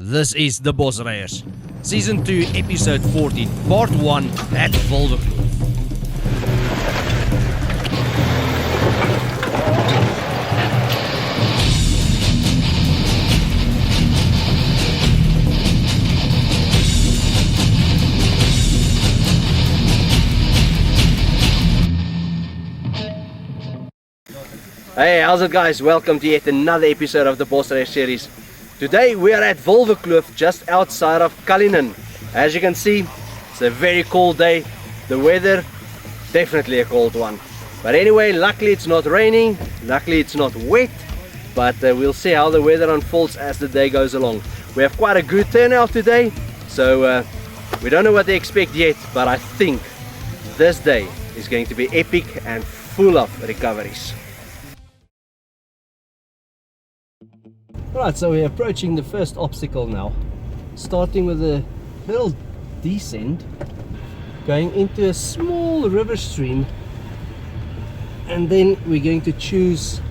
This is the Bosryers, Season 2, Episode 14, Part 1 at Volverkloof. Hey, how's it guys? Welcome to yet another episode of the Bosryers series. Today we are at Wolverkloof, just outside of Cullinan. As you can see, it's a very cold day. The weather, definitely a cold one. But anyway, luckily it's not raining, luckily it's not wet. But we'll see how the weather unfolds as the day goes along. We have quite a good turnout today, so we don't know what to expect yet. But I think this day is going to be epic and full of recoveries. Right, so we're approaching the first obstacle now, starting with a little descent, going into a small river stream, and then we're going to choose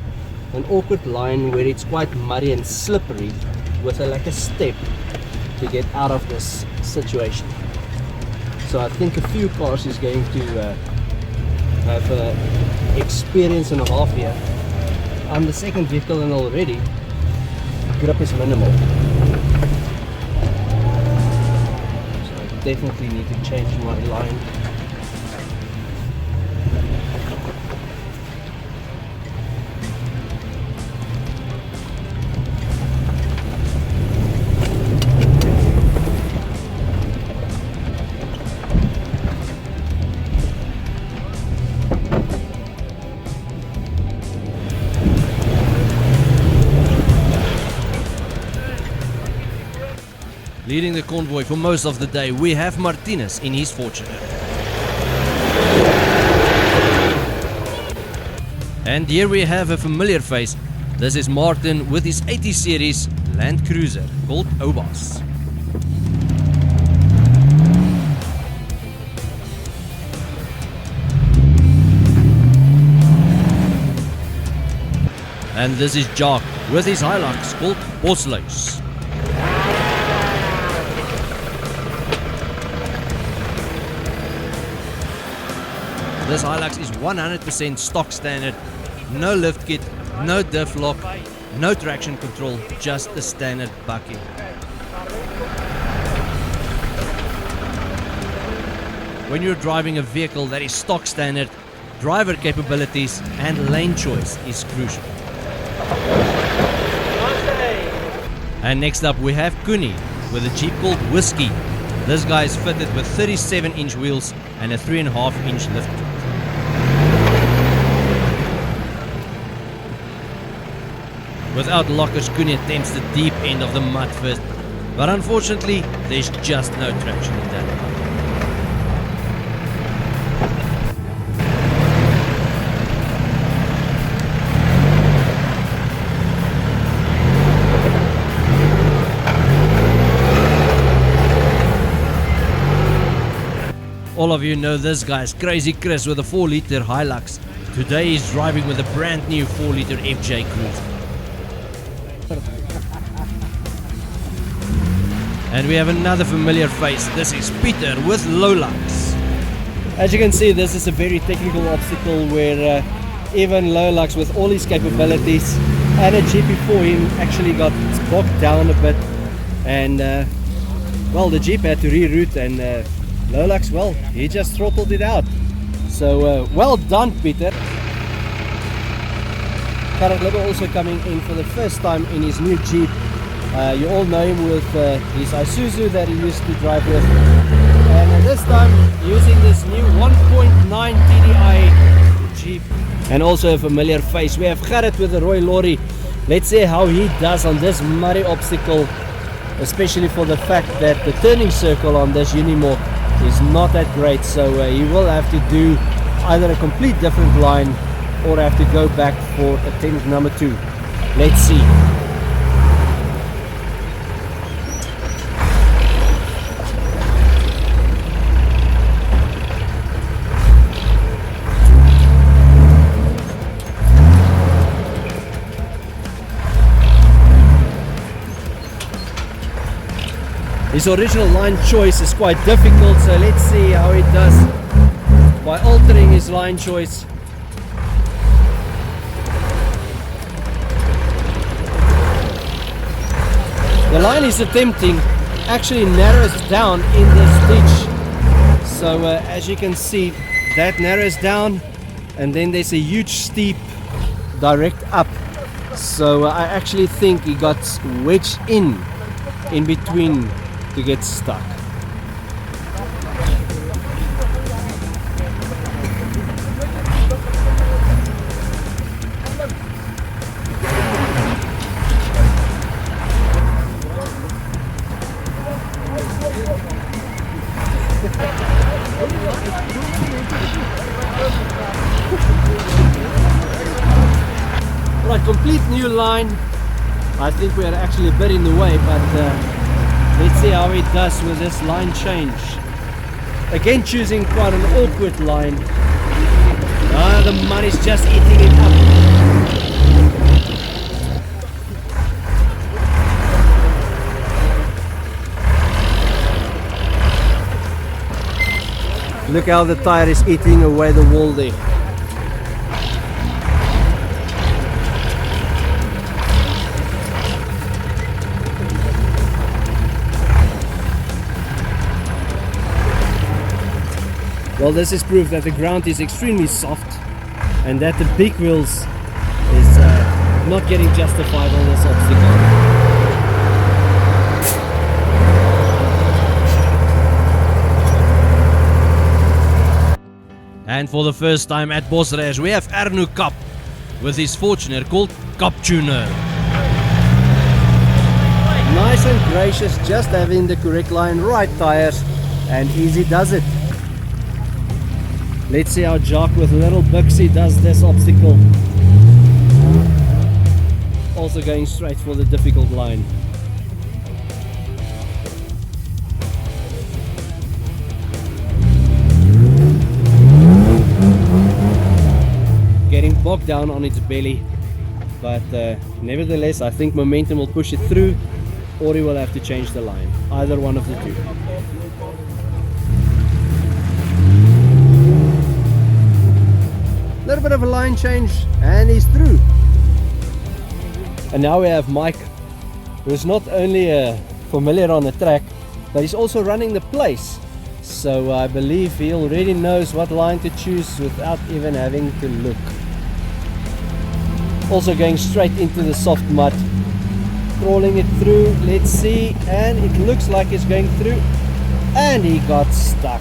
an awkward line where it's quite muddy and slippery with like a step to get out of this situation. So I think a few cars is going to have an experience and a half here. I'm the second vehicle and already grip is minimal, so I definitely need to change my line. Leading the convoy for most of the day, we have Martinez in his Fortuner. And here we have a familiar face. This is Martin with his 80 series Land Cruiser called Obas. And this is Jock with his Hilux called Bosryers. This Hilux is 100% stock standard, no lift kit, no diff lock, no traction control, just a standard bucket. When you're driving a vehicle that is stock standard, driver capabilities and lane choice is crucial. And next up we have Kuni with a Jeep called Whiskey. This guy is fitted with 37-inch wheels and a 3.5-inch lift kit. Without lockers, Kuni attempts the deep end of the mud first, but unfortunately there's just no traction in that. All of you know this guy's Crazy Chris with a 4-liter Hilux. Today he's driving with a brand new 4-liter FJ Cruiser. And we have another familiar face. This is Peter with Lowlux. As you can see, this is a very technical obstacle where even Lowlux with all his capabilities and a Jeep before him actually got bogged down a bit, and well, the Jeep had to reroute, and Lowlux, well, he just throttled it out. So well done, Peter. Karel Libbe also coming in for the first time in his new Jeep. You all know him with his Isuzu that he used to drive with, and this time using this new 1.9 TDI Jeep. And also a familiar face, we have Gerrit with the Roy Lorry. Let's see how he does on this muddy obstacle, especially for the fact that the turning circle on this Unimog is not that great, so he will have to do either a complete different line or have to go back for attempt number 2. Let's see. His original line choice is quite difficult, so let's see how he does by altering his line choice. The line he's attempting actually narrows down in this ditch. So as you can see, that narrows down, and then there's a huge steep direct up. So I actually think he got wedged in between to get stuck. Right, complete new line. I think we are actually a bit in the way, but let's see how it does with this line change. Again, choosing quite an awkward line. The mud is just eating it up. Look how the tire is eating away the wall there. Well, this is proof that the ground is extremely soft and that the big wheels is not getting justified on this obstacle. And for the first time at Bosryers, we have Arno Kap with his Fortuner called Kap Tuner. Nice and gracious, just having the correct line, right tires, and easy does it. Let's see how Jock with little Buxy does this obstacle. Also going straight for the difficult line. Getting bogged down on its belly, but nevertheless I think momentum will push it through, or he will have to change the line. Either one of the two. Little bit of a line change and he's through. And now we have Mike, who is not only familiar on the track, but he's also running the place. So I believe he already knows what line to choose without even having to look. Also going straight into the soft mud, crawling it through. Let's see, and it looks like it's going through, and he got stuck.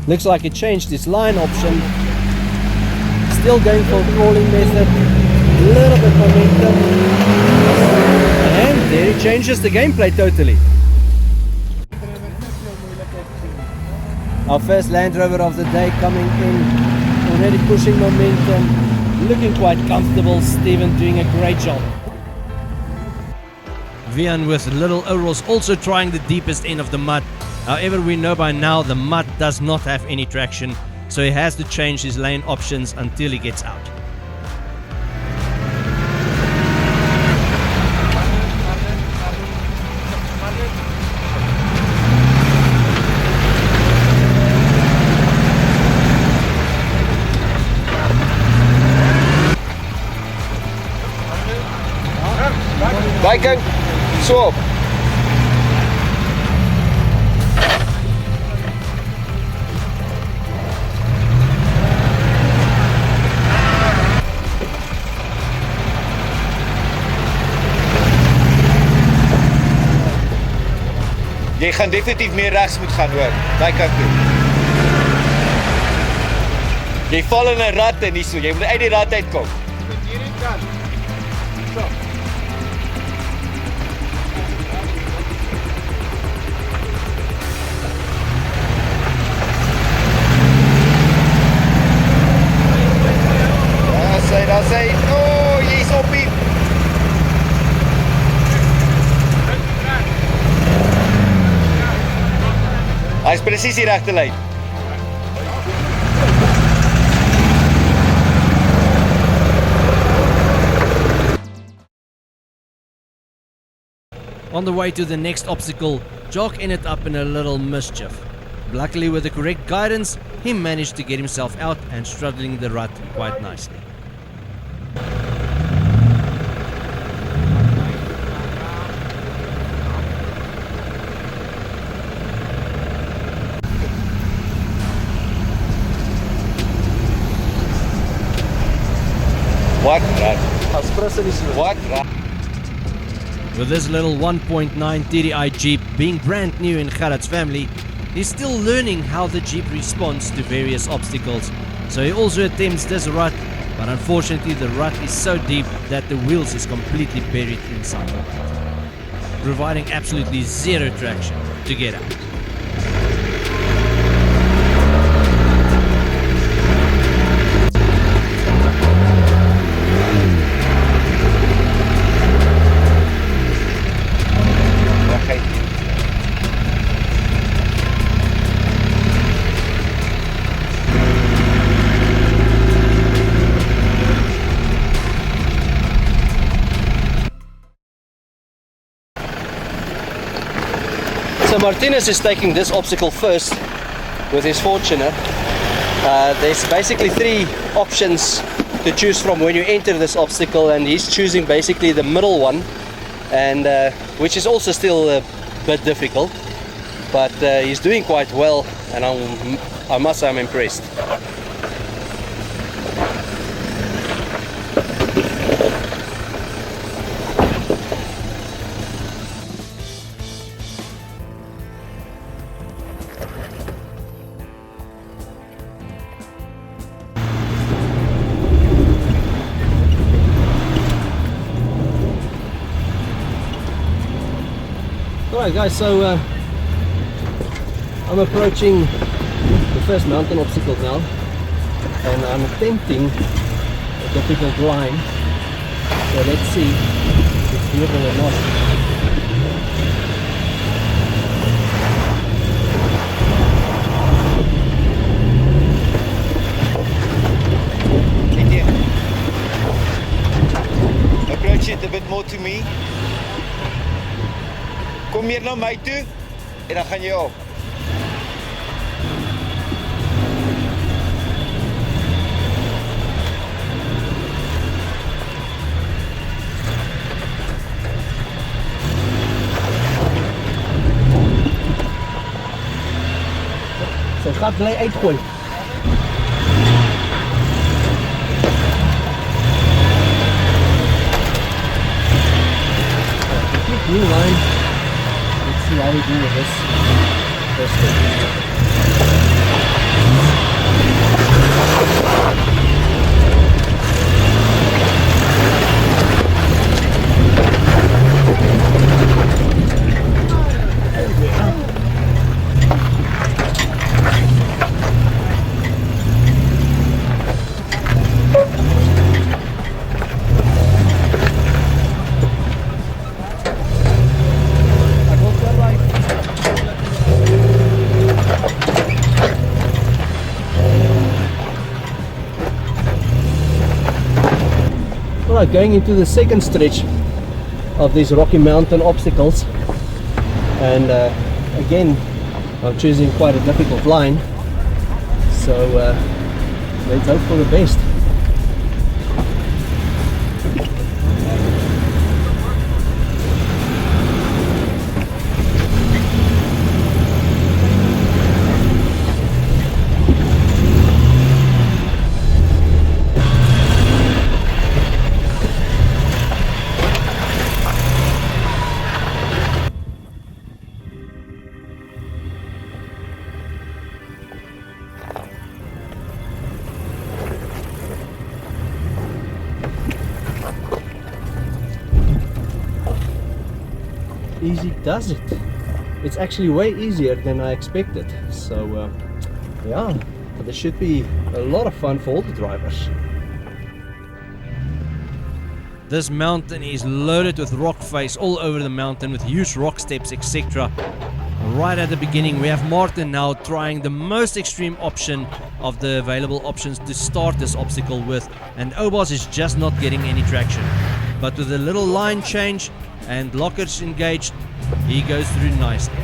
Looks like it changed its line option. Still going for crawling method. A little bit momentum. And there it changes the gameplay totally. Our first Land Rover of the day coming in. Already pushing momentum. Looking quite comfortable. Steven doing a great job. Vian with little Oros also trying the deepest end of the mud. However, we know by now the mud does not have any traction, so he has to change his lane options until he gets out. Bijkant, swap. Jy gaan definitief meer regs moet gaan hoor, daai kant toe. Jy val in 'n rat en hierso, jy moet uit die rat uitkom. Hierdie kant. So. Daar sê, oh, jy's op die. presies die regte lyn. On the way to the next obstacle, Jock ended up in a little mischief. Luckily, with the correct guidance, he managed to get himself out and straddling the rut quite nicely. Wat rad? What? Wat rad? With this little 1.9 TDI Jeep being brand new in Gerard's family, he's still learning how the Jeep responds to various obstacles. So he also attempts this rut, but unfortunately the rut is so deep that the wheels is completely buried inside, providing absolutely zero traction to get out. So Martinez is taking this obstacle first with his Fortuner. There's basically 3 options to choose from when you enter this obstacle, and he's choosing basically the middle one, and which is also still a bit difficult, but he's doing quite well, and I must say I'm impressed. Alright guys, so I'm approaching the first mountain obstacle now, and I'm attempting a difficult line, so let's see if it's doable or not. Approach it a bit more to me. Kom meer na my toe en dan gaan jy op. Sy gat bly uitgooi. New line. Let's see how we do with this first step. Alright, going into the second stretch of these Rocky Mountain obstacles, and again I'm choosing quite a difficult line, so let's hope for the best. Easy does it. It's actually way easier than I expected, so yeah, this should be a lot of fun for all the drivers. This mountain is loaded with rock face all over the mountain with huge rock steps, etc. Right at the beginning, we have Martin now trying the most extreme option of the available options to start this obstacle with, and Obos is just not getting any traction. But with a little line change and lockers engaged, he goes through nicely.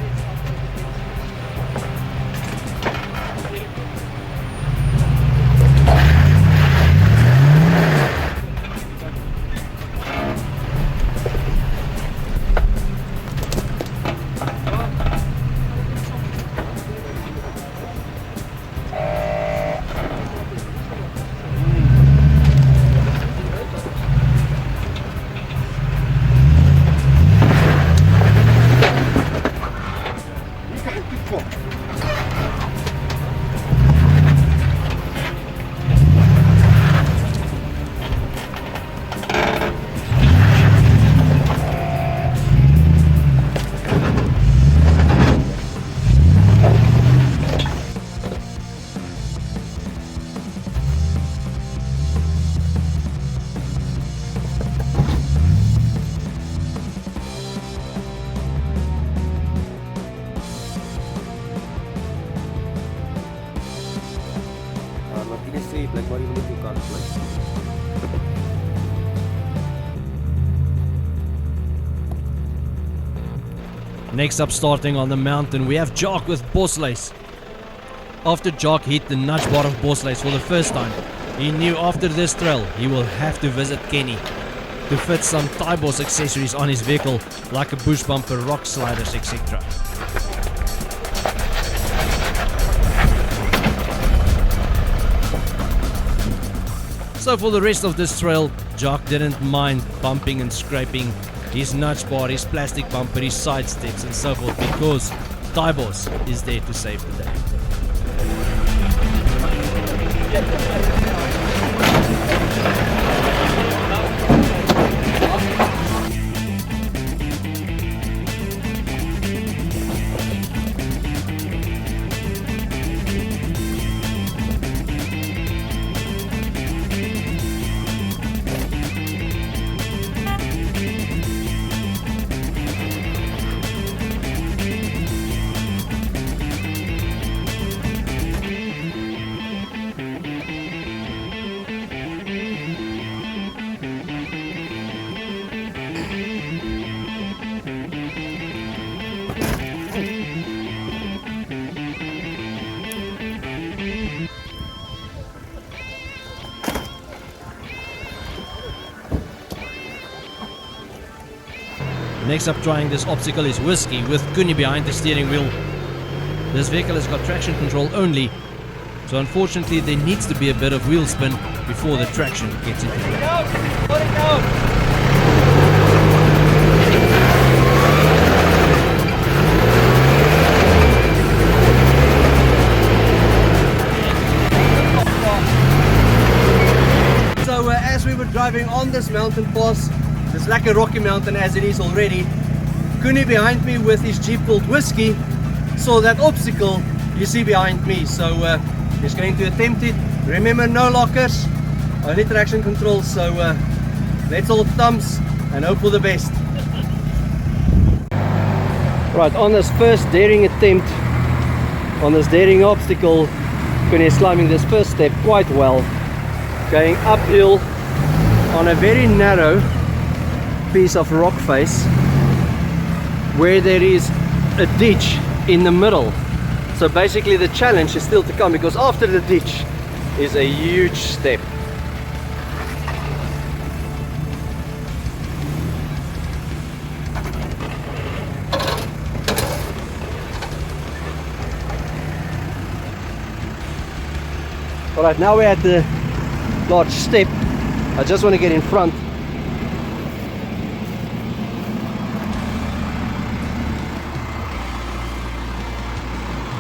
Next up, starting on the mountain, we have Jock with Bosryers. After Jock hit the nudge bar of Bosryers for the first time, he knew after this trail he will have to visit Kenny to fit some Tybos accessories on his vehicle, like a bush bumper, rock sliders, etc. So for the rest of this trail, Jock didn't mind bumping and scraping his nudge bar, his plastic bumper, his side steps and so forth, because Tybos is there to save the day. Next up, trying this obstacle is Whiskey with Kuni behind the steering wheel. This vehicle has got traction control only, so unfortunately there needs to be a bit of wheel spin before the traction gets into play. Let it go! So as we were driving on this mountain pass, it's like a rocky mountain as it is already, Kuni behind me with his Jeep called Whiskey saw that obstacle you see behind me, so he's going to attempt it. Remember, no lockers, only traction control, so let's all thumbs and hope for the best. Right, on this first daring attempt, on this daring obstacle, Kuni is climbing this first step quite well, going uphill on a very narrow piece of rock face where there is a ditch in the middle. So basically the challenge is still to come, because after the ditch is a huge step. Alright, now we're at the large step. I just want to get in front.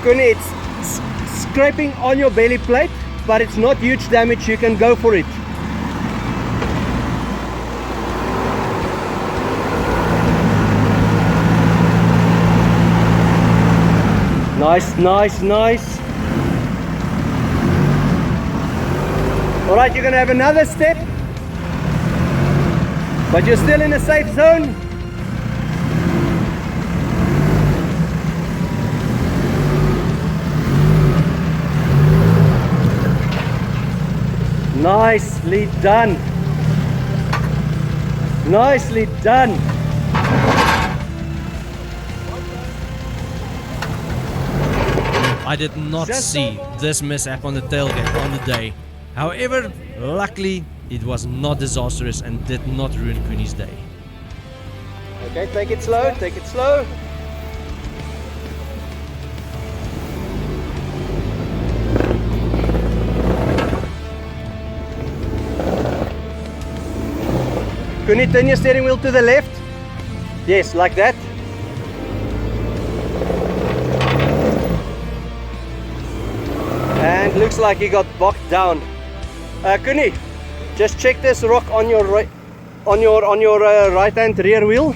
It's scraping on your belly plate, but it's not huge damage. You can go for it. Nice, nice, nice. All right, you're gonna have another step, but you're still in a safe zone. Nicely done. Nicely done. I did not see this mishap on the tailgate on the day. However, luckily it was not disastrous and did not ruin Koenie's day. Okay, take it slow, take it slow. Koenie, turn your steering wheel to the left. Yes, like that. And looks like he got bogged down. Koenie, just check this rock on your right, on your right hand rear wheel.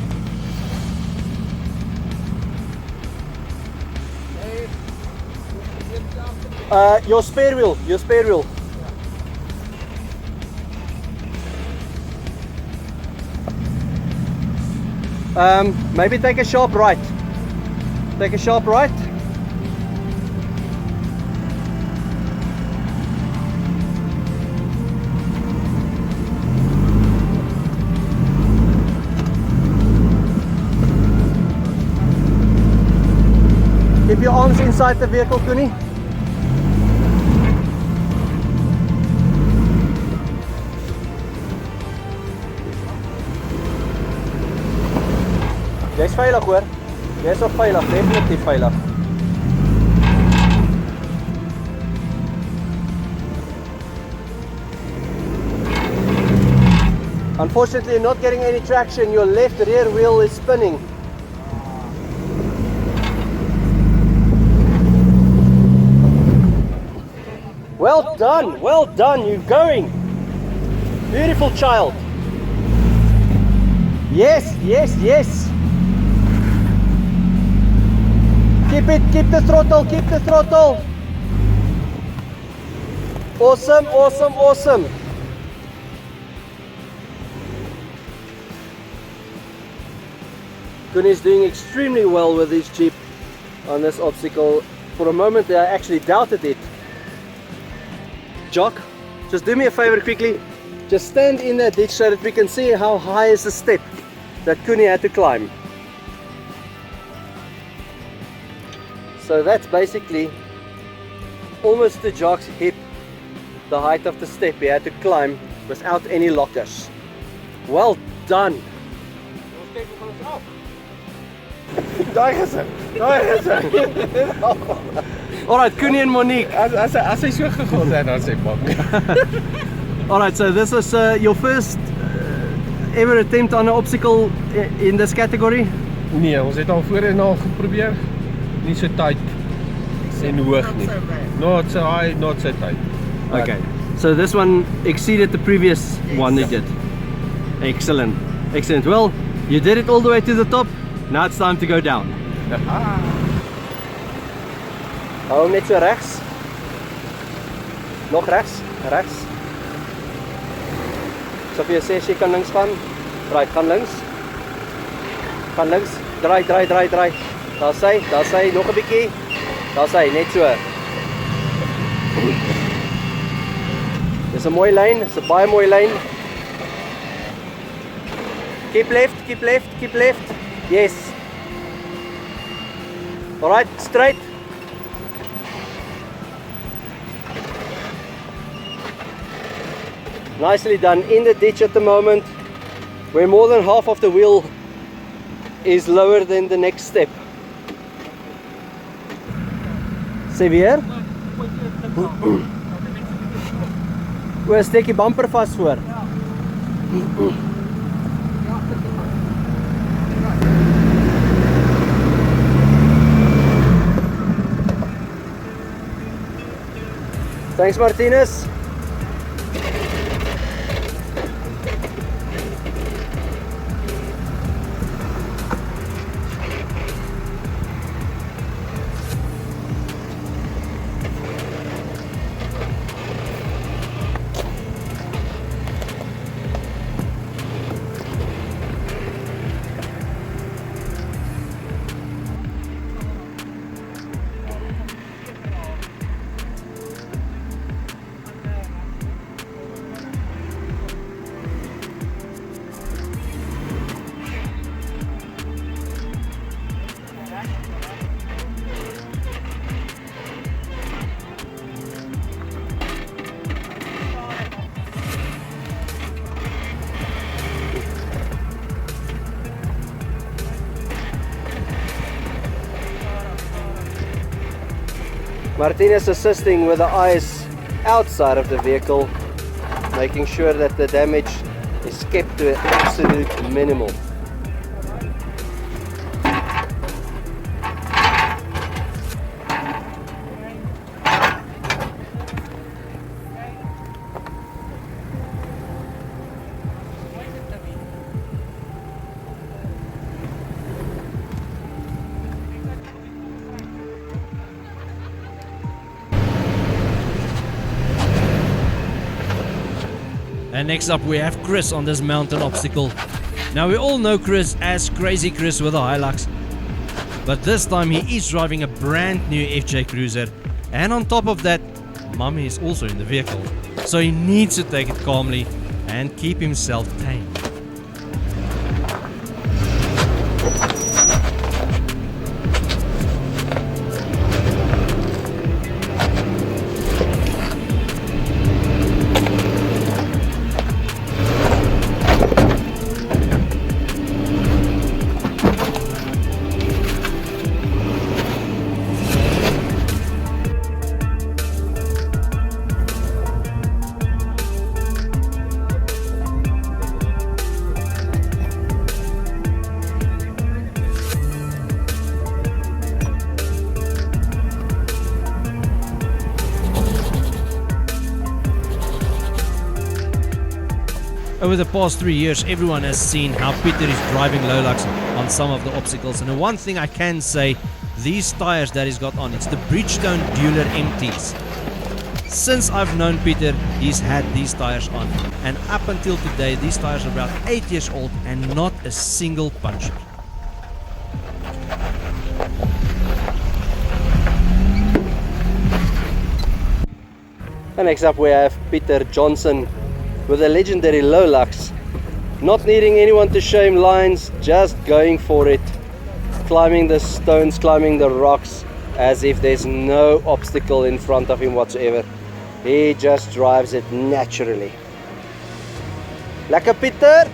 Your spare wheel, your spare wheel. Maybe take a sharp right. Take a sharp right. Keep your arms inside the vehicle, Koenie. Jy's veilig hoor. Jy's op veilig, definitief veilig. Unfortunately, you're not getting any traction. Your left rear wheel is spinning. Well done, you're going. Beautiful child. Yes, yes, yes. Keep the throttle, keep the throttle. Awesome, awesome, awesome. Koenie's doing extremely well with his Jeep on this obstacle. For a moment I actually doubted it. Jock, just do me a favor quickly. Just stand in that ditch so that we can see how high is the step that Koenie had to climb. So that's basically almost to Jock's hip, the height of the step he had to climb without any lockers. Well done. Alright, Koenie and Monique. As hy so gegaan het, dan sê pak. Alright, so this is your first ever attempt on an obstacle in this category? Nee, ons het al voorheen al geprobeer. Nie so tight en hoog nie. Not so high, not so tight. Okay, so this one exceeded the previous one you did. Excellent, excellent. Well, you did it all the way to the top. Now it's time to go down. Hou hom net so regs. Nog regs, regs. So vir jou sê jy kan links gaan. Right, gaan links. Gaan links. Draai, draai, draai, draai. Daar sy, nog 'n bietjie. Daar sy, net so. Dis 'n mooi lyn, dis 'n baie mooi lyn. Keep left, keep left, keep left. Yes. Alright, straight. Nicely done. In the ditch at the moment, where more than half of the wheel is lower than the next step. Sê weer. Oor steek die bumper vas voor. Thanks, Martinez. Martinez assisting with the eyes outside of the vehicle, making sure that the damage is kept to an absolute minimal. And next up we have Chris on this mountain obstacle. Now we all know Chris as Crazy Chris with the Hilux, but this time he is driving a brand new FJ Cruiser, and on top of that, Mummy is also in the vehicle, so he needs to take it calmly and keep himself tame. Over the past 3 years, everyone has seen how Peter is driving Lowlux on some of the obstacles. And the one thing I can say, these tires that he's got on, it's the Bridgestone Dueler MTs. Since I've known Peter, he's had these tires on. And up until today, these tires are about 8 years old and not a single puncture. And next up we have Peter Johnson with a legendary Lowlux, not needing anyone to show him lines, just going for it, climbing the stones, climbing the rocks as if there's no obstacle in front of him whatsoever. He just drives it naturally. Lekker Peter!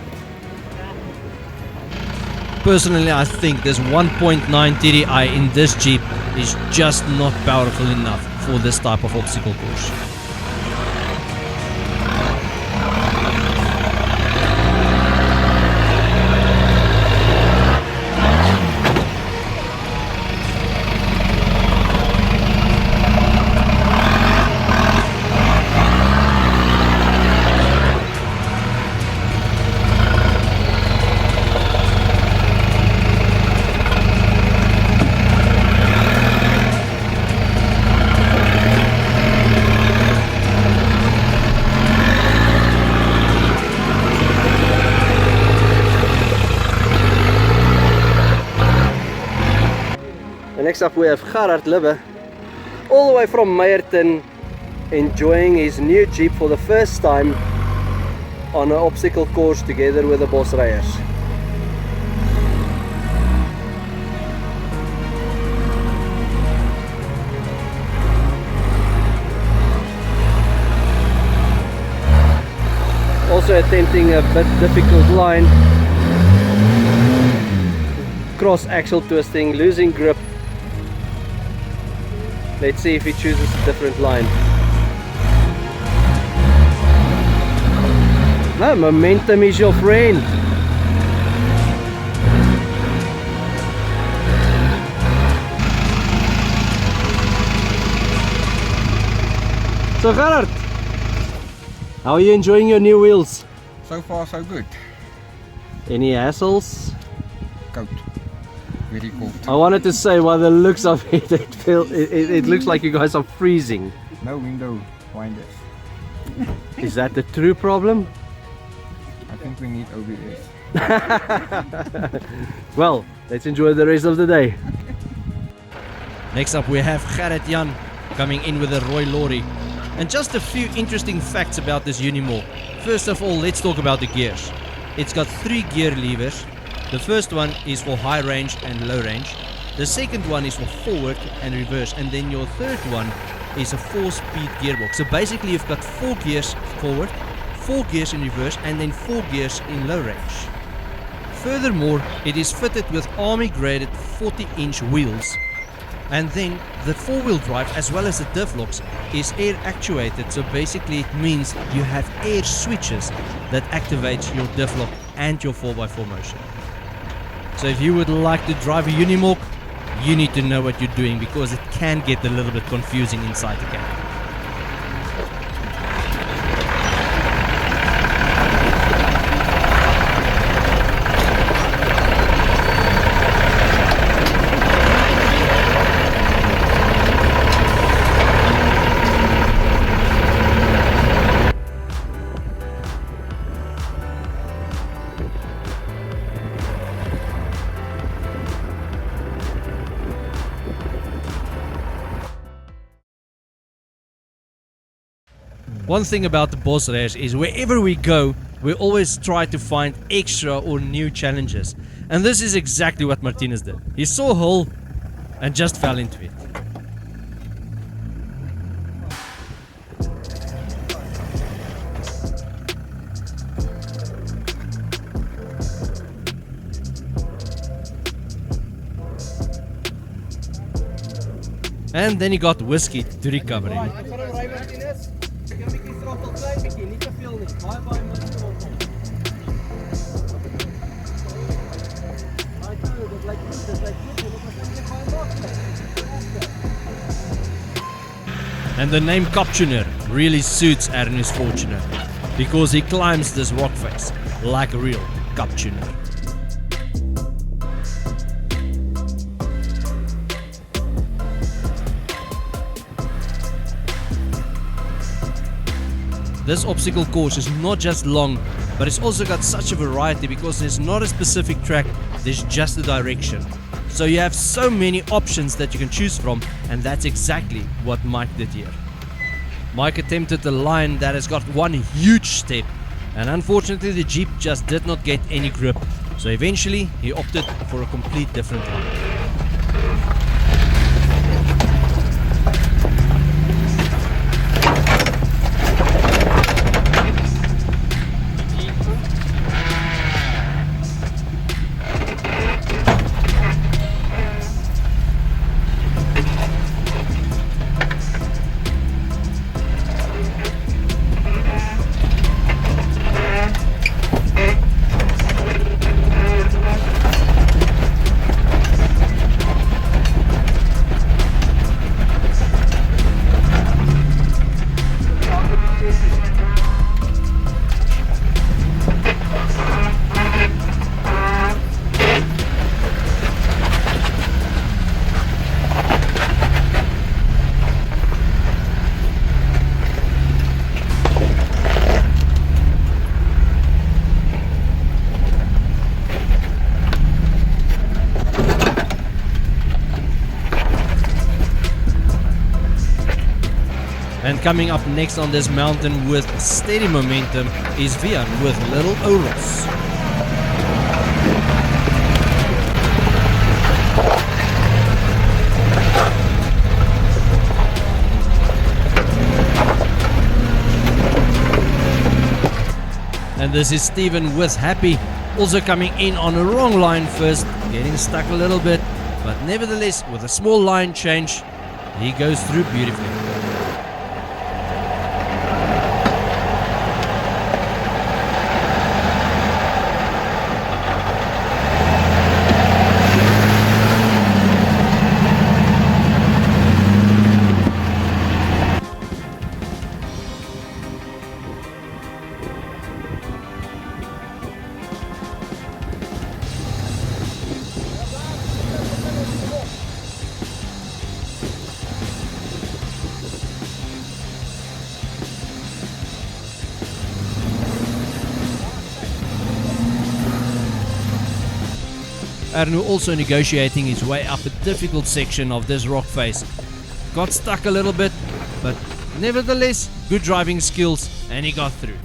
Personally, I think this 1.9 TDI in this Jeep is just not powerful enough for this type of obstacle course. Next up we have Gerard Libbe, all the way from Meyerton, enjoying his new Jeep for the first time on an obstacle course together with the Bosryers. Also attempting a bit difficult line, cross axle twisting, losing grip. Let's see if he chooses a different line. No, momentum is your friend. So Gerard, how are you enjoying your new wheels? So far so good. Any hassles? Cold. Very cold. I wanted to say, by the looks of it, it looks like you guys are freezing. No window winders. Is that the true problem? I think we need OBS. Well, let's enjoy the rest of the day. Next up we have Gerrit Jan coming in with a Roy lorry. And just a few interesting facts about this Unimog. First of all, let's talk about the gears. It's got 3 gear levers. The first one is for high range and low range. The second one is for forward and reverse. And then your third one is a 4-speed gearbox. So basically you've got 4 gears forward, 4 gears in reverse, and then 4 gears in low range. Furthermore, it is fitted with army graded 40-inch wheels. And then the four-wheel drive as well as the diff locks is air actuated, so basically it means you have air switches that activate your diff lock and your 4x4 motion. So if you would like to drive a Unimog, you need to know what you're doing because it can get a little bit confusing inside the cab. One thing about the Bosryers is wherever we go, we always try to find extra or new challenges. And this is exactly what Martinez did. He saw a hole and just fell into it. And then he got whiskey to recovery. And the name Coptuner really suits Ernie's Fortuner because he climbs this rock face like a real Coptuner. This obstacle course is not just long, but it's also got such a variety because there's not a specific track, there's just a direction. So you have so many options that you can choose from, and that's exactly what Mike did here. Mike attempted a line that has got one huge step, and unfortunately the Jeep just did not get any grip. So eventually he opted for a complete different line. And coming up next on this mountain with steady momentum is Vian with Little Oros. And this is Steven with Happy, also coming in on a wrong line first, getting stuck a little bit, but nevertheless with a small line change, he goes through beautifully. Arno also negotiating his way up a difficult section of this rock face. Got stuck a little bit, but nevertheless, good driving skills, and he got through.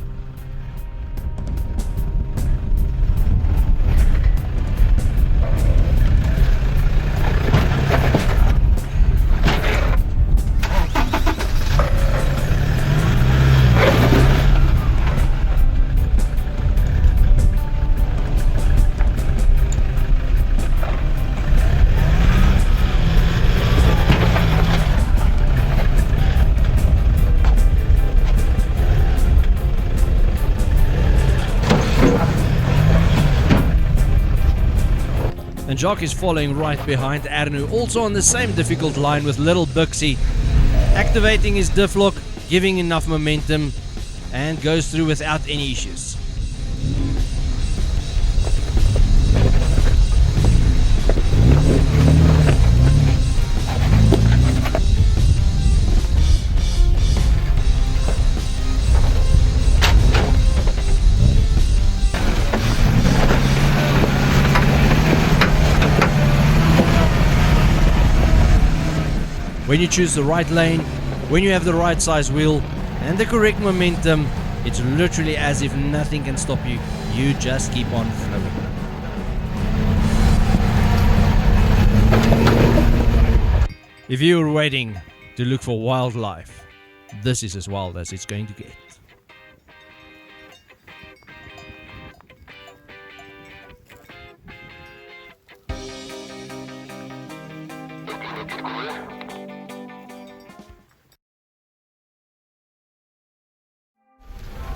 Jock is following right behind Arnu, also on the same difficult line with little Buxy, activating his diff lock, giving enough momentum, and goes through without any issues. When you choose the right lane, when you have the right size wheel and the correct momentum, it's literally as if nothing can stop you. You just keep on flowing. If you were waiting to look for wildlife, this is as wild as it's going to get.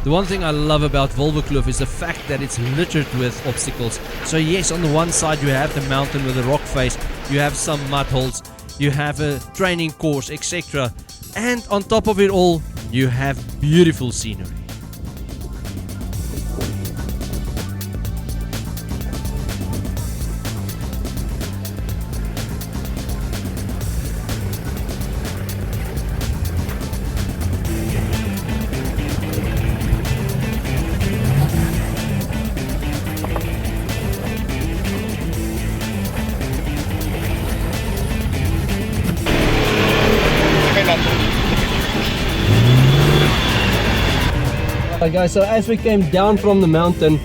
The one thing I love about Volverkloof is the fact that it's littered with obstacles. So yes, on the one side you have the mountain with a rock face, you have some mud holes, you have a training course, etc. And on top of it all, you have beautiful scenery. Alright guys, so as we came down from the mountain,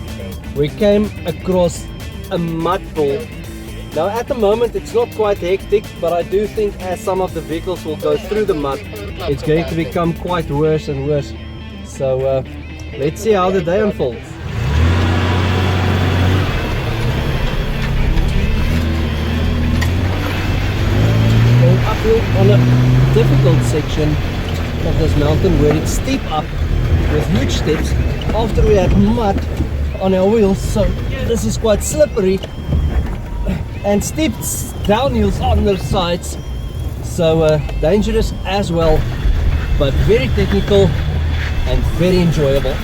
we came across a mud pool. Now at the moment it's not quite hectic, but I do think as some of the vehicles will go through the mud, it's going to become quite worse and worse. So let's see how the day unfolds. Going uphill on a difficult section of this mountain where it's steep up with huge steps after we had mud on our wheels, so this is quite slippery and steep downhills on the sides, so dangerous as well, but very technical and very enjoyable.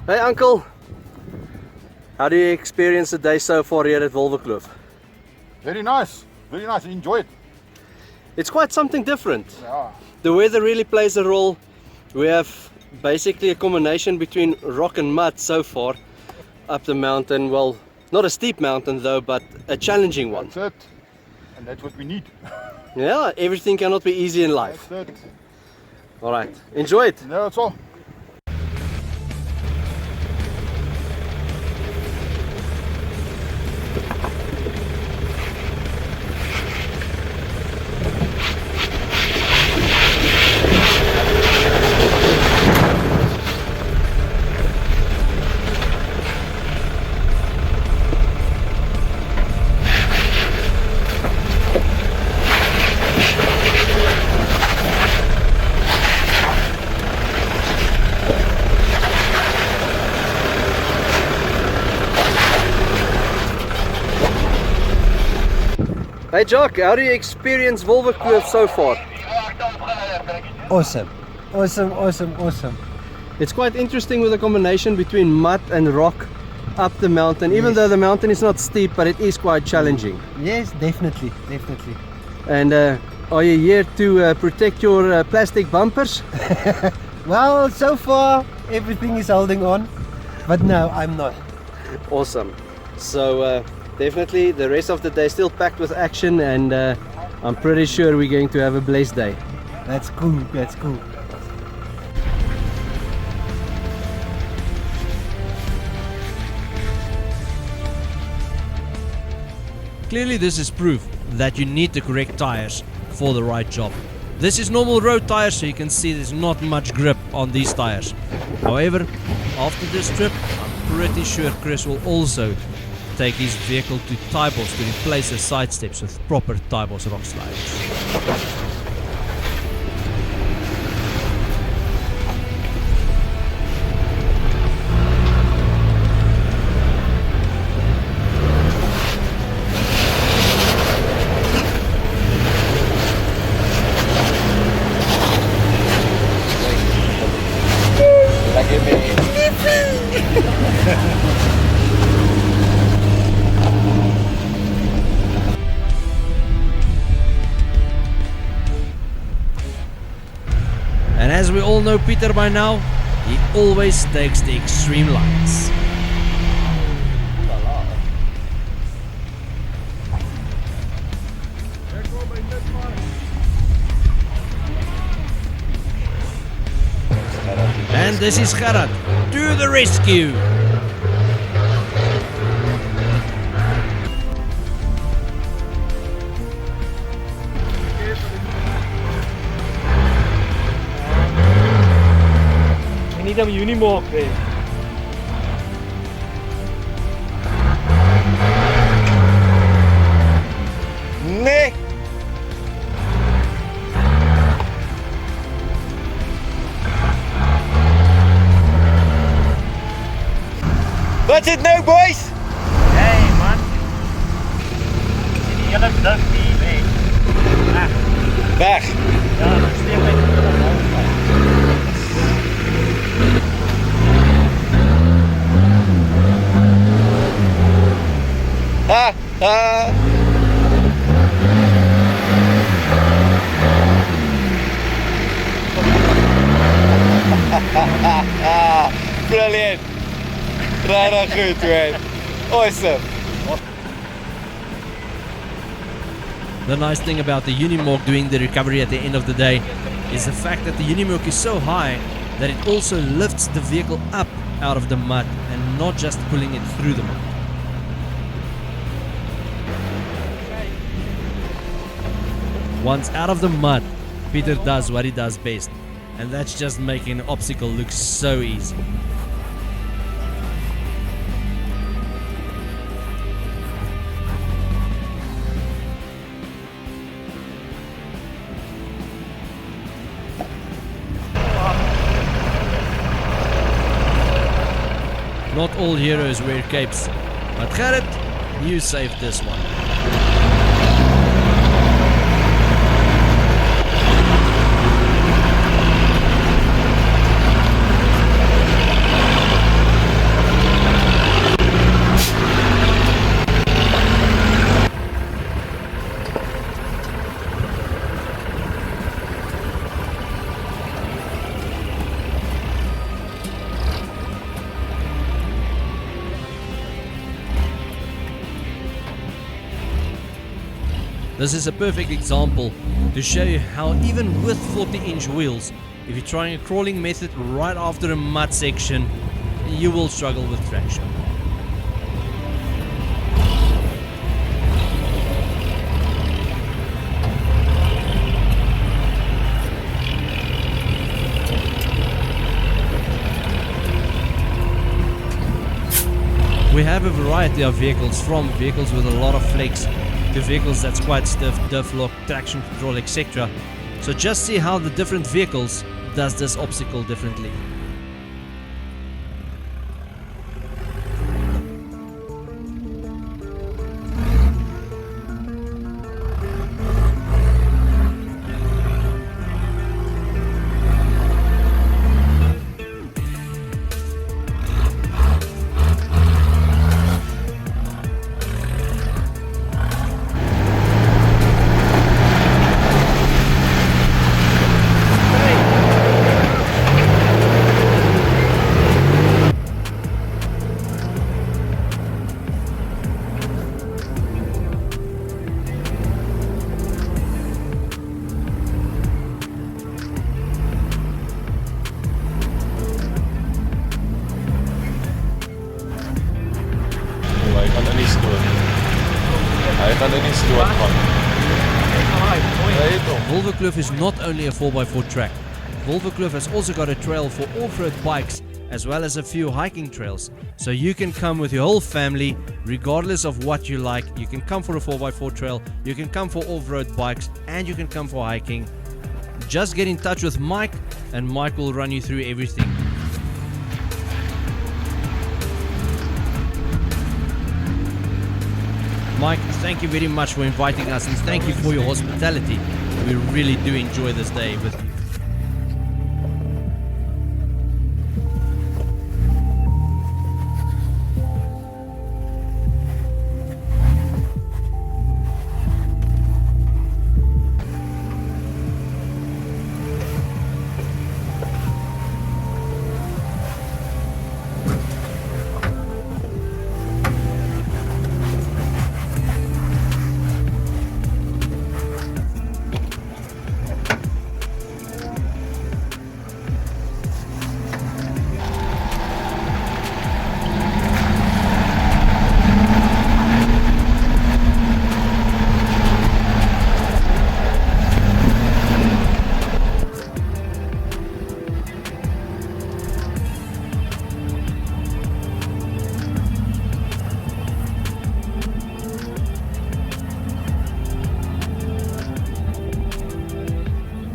Hey uncle, how do you experience the day so far here at Wolverkloof? Very nice, enjoy it. It's quite something different. Yeah. The weather really plays a role. We have basically a combination between rock and mud so far up the mountain. Well, not a steep mountain though, but a challenging one. That's it, and that's what we need. Yeah, everything cannot be easy in life. That's it. Alright, enjoy it. Yeah, that's all. Hey Jock, how do you experience Wolwekloof so far? Awesome, awesome. It's quite interesting with a combination between mud and rock up the mountain, even though the mountain is not steep, but it is quite challenging. Yes, definitely. And are you here to protect your plastic bumpers? Well, so far everything is holding on, but no, I'm not. Awesome. So definitely the rest of the day still packed with action, and I'm pretty sure we're going to have a blessed day. That's cool, that's cool. Clearly this is proof that you need the correct tires for the right job. This is normal road tires, so you can see there's not much grip on these tires. However, after this trip, I'm pretty sure Chris will also take his vehicle to Tybos to replace the side steps with proper Tybos rock sliders. And as we all know Peter by now, he always takes the extreme lines. And this is Gerard to the rescue. Need hom Unimog hê. Nee. Wat's dit nou, boys? Hey man. Die hele dag die weg. Weg. Ja, dan steek ek die Ha, ha. Brilliant. Regtig goed, man. Awesome. The nice thing about the Unimog doing the recovery at the end of the day is the fact that the Unimog is so high that it also lifts the vehicle up out of the mud and not just pulling it through the mud. Once out of the mud, Peter does what he does best, and that's just making an obstacle look so easy. Not all heroes wear capes, but Gerrit, you saved this one. This is a perfect example to show you how even with 40-inch wheels, if you're trying a crawling method right after a mud section, you will struggle with traction. We have a variety of vehicles, from vehicles with a lot of flex to vehicles that's quite stiff, diff lock, traction control, etc. So just see how the different vehicles does this obstacle differently. Wolverkloof is not only a 4x4 track. Wolverkloof has also got a trail for off-road bikes as well as a few hiking trails. So you can come with your whole family regardless of what you like. You can come for a 4x4 trail, you can come for off-road bikes, and you can come for hiking. Just get in touch with Mike and Mike will run you through everything. Mike, thank you very much for inviting us and thank you for your hospitality. We really do enjoy this day with you.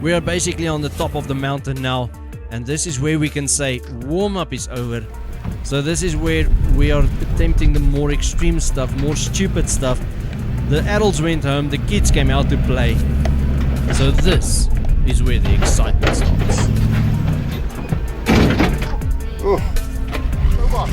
We are basically on the top of the mountain now, and this is where we can say warm-up is over. So this is where we are attempting the more extreme stuff, more stupid stuff. The adults went home, the kids came out to play. So this is where the excitement starts. Oeh. Kom maar.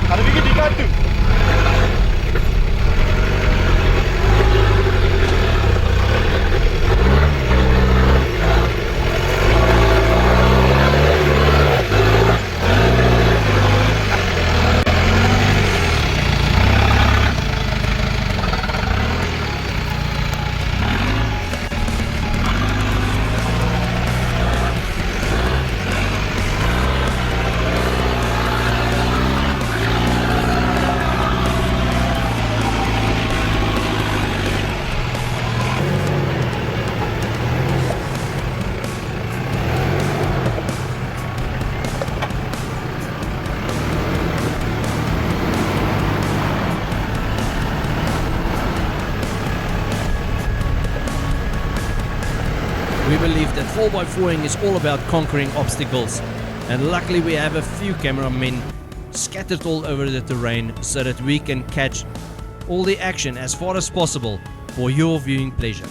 Gaan we weer die kant toe. We believe that 4x4ing is all about conquering obstacles, and luckily we have a few cameramen scattered all over the terrain so that we can catch all the action as far as possible for your viewing pleasure.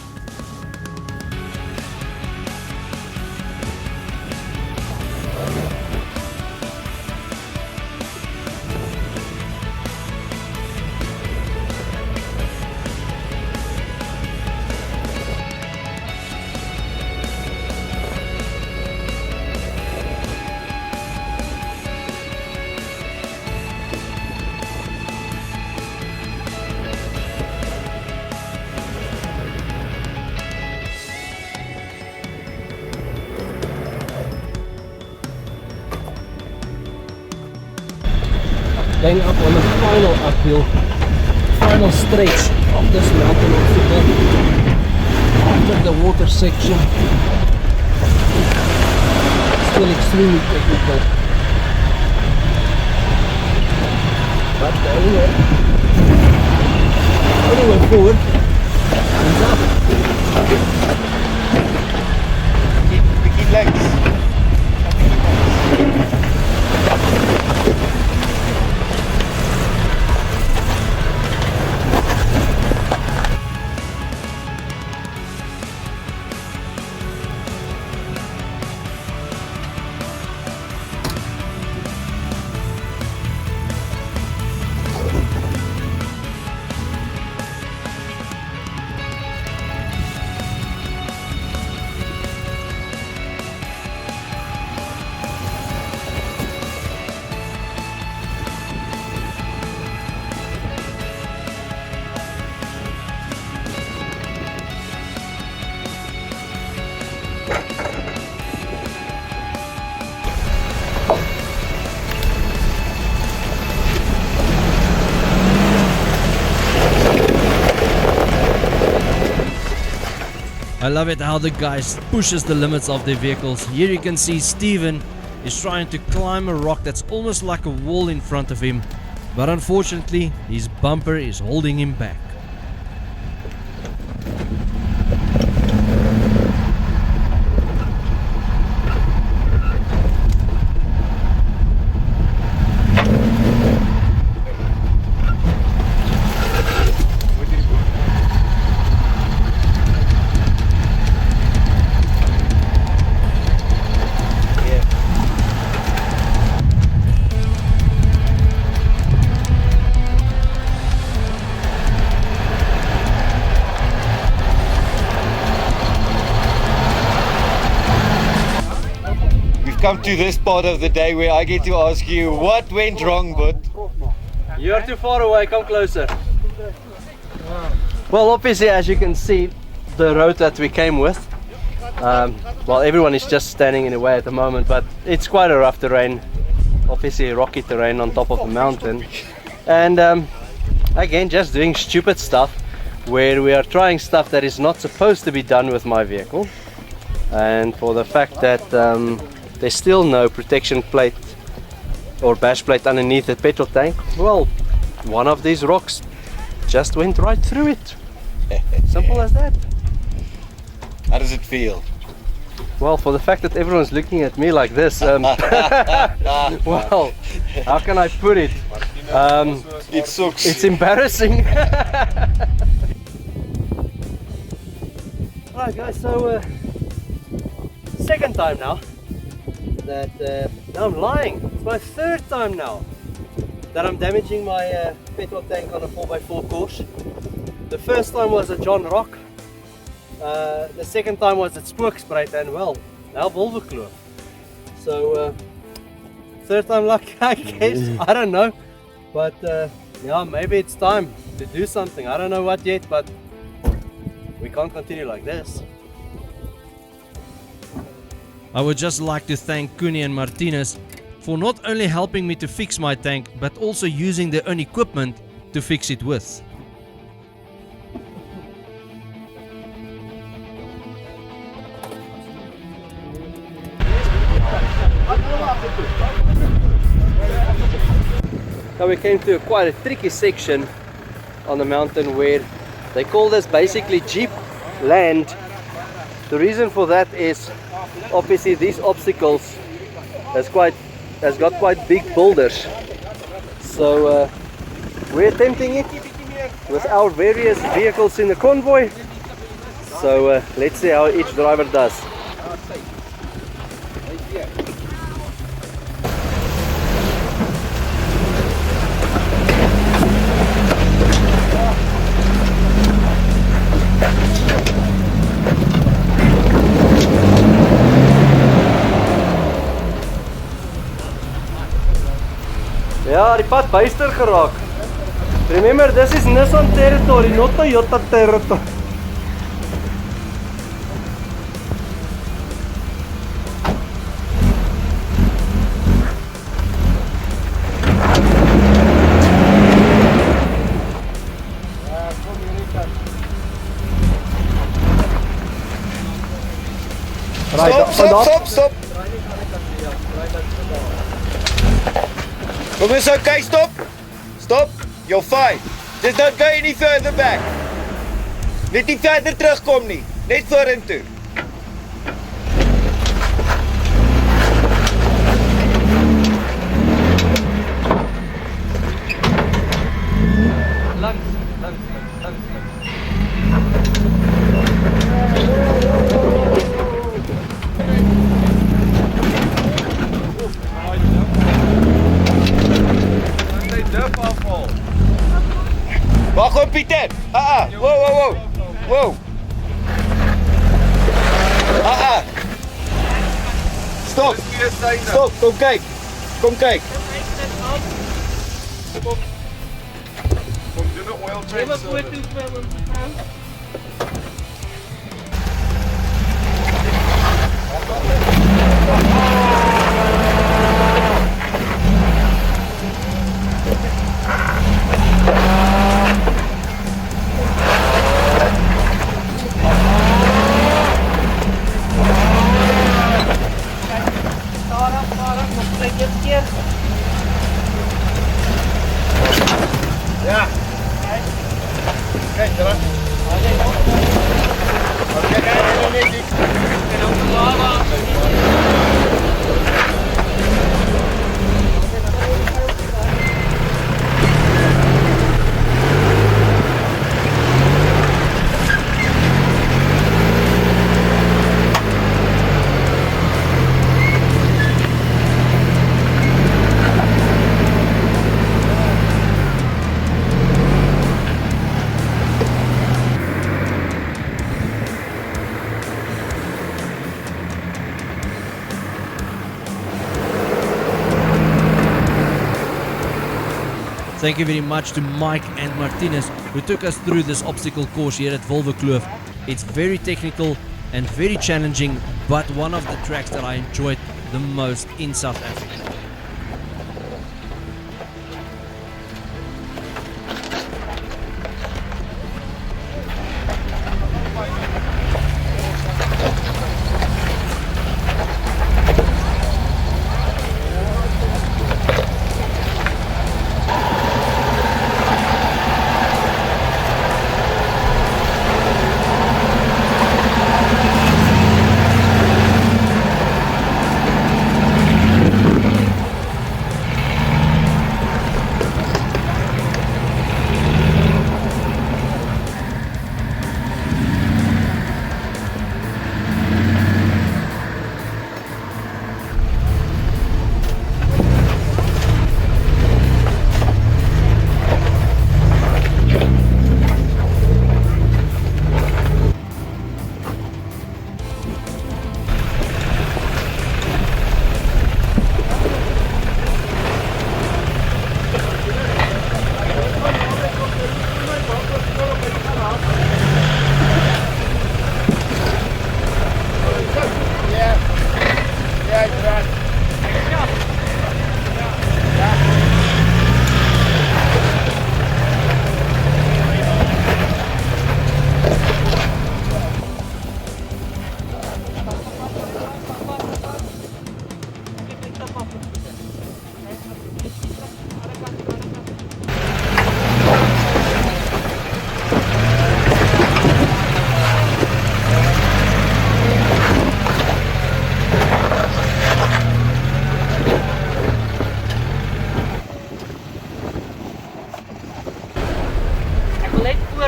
Going up on the final uphill, final stretch of this mountain obstacle after the water section. Still extremely technical, but anyway forward and up. Keep legs. I love it how the guy pushes the limits of their vehicles. Here you can see Steven is trying to climb a rock that's almost like a wall in front of him, but unfortunately his bumper is holding him back. Come to this part of the day where I get to ask you what went wrong, but You're too far away, come closer. Well, obviously, as you can see, the road that we came with, well, everyone is just standing in the way at the moment, but it's quite a rough terrain, obviously rocky terrain on top of a mountain. And again, just doing stupid stuff where we are trying stuff that is not supposed to be done with my vehicle. And for the fact that there's still no protection plate or bash plate underneath the petrol tank, well, one of these rocks just went right through it. Simple as that. how does it feel? Well, for the fact that everyone's looking at me like this, well, how can I put it? It sucks. It's embarrassing. Alright guys, so second time now that no, I'm lying. It's my third time now that I'm damaging my petrol tank on a 4x4 course. The first time was at John Rock. The second time was at Spooksprite, and well, now Wolverkloof. So third time lucky, I guess. I don't know, but yeah, maybe it's time to do something. I don't know what yet, but we can't continue like this. I would just like to thank Cooney and Martinez for not only helping me to fix my tank, but also using their own equipment to fix it with. Now we came to quite a tricky section on the mountain where they call this basically Jeep land. The reason for that is obviously these obstacles has got quite big boulders. So we're attempting it with our various vehicles in the convoy. So let's see how each driver does. Ja, die pad byster geraak. Remember, this is Nissan territory, not Toyota territory. Stop. Kom eens, okay, stop, you're fine. Just don't go any further back. Net nie verder terugkom nie, net vorentoe. Wag op Pieter. Wow. Stop, kom kyk. Kom doen 'n oil change service. Thank you very much to Mike and Martinez who took us through this obstacle course here at Volverkloof. It's very technical and very challenging, but one of the tracks that I enjoyed the most in South Africa.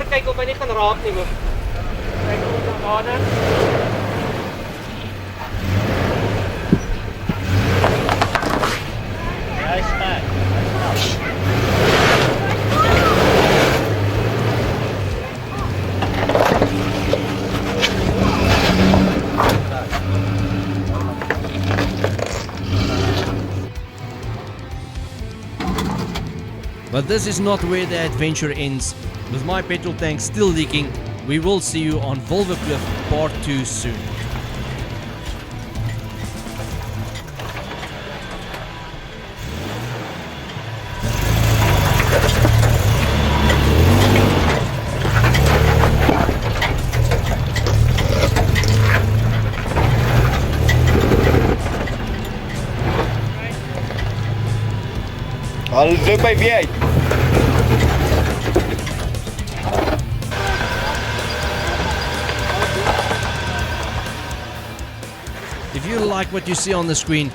Kyk of hy nie kan raak nie, hoor. Kyk op die water. Nice man. But this is not where the adventure ends. With my petrol tank still leaking, we will see you on Wolverkloof Part 2 soon. Alles loop by wie uit. If you like what you see on the screen,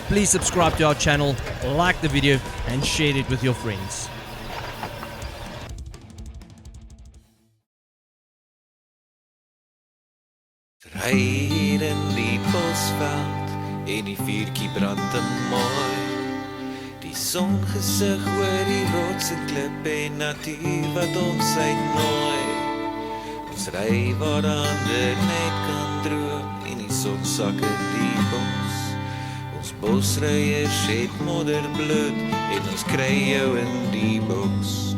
please subscribe to our channel, like the video and share it with your friends. Ry hier in die bosveld en die vuurtjie brand te mooi. Die songesig oor die rots en klip en natuur wat ons uitnooi. Ons ry waar ander net kan droom en die son sak in die bos. Ons bosryers het modderbloed en ons kry jou in die bos.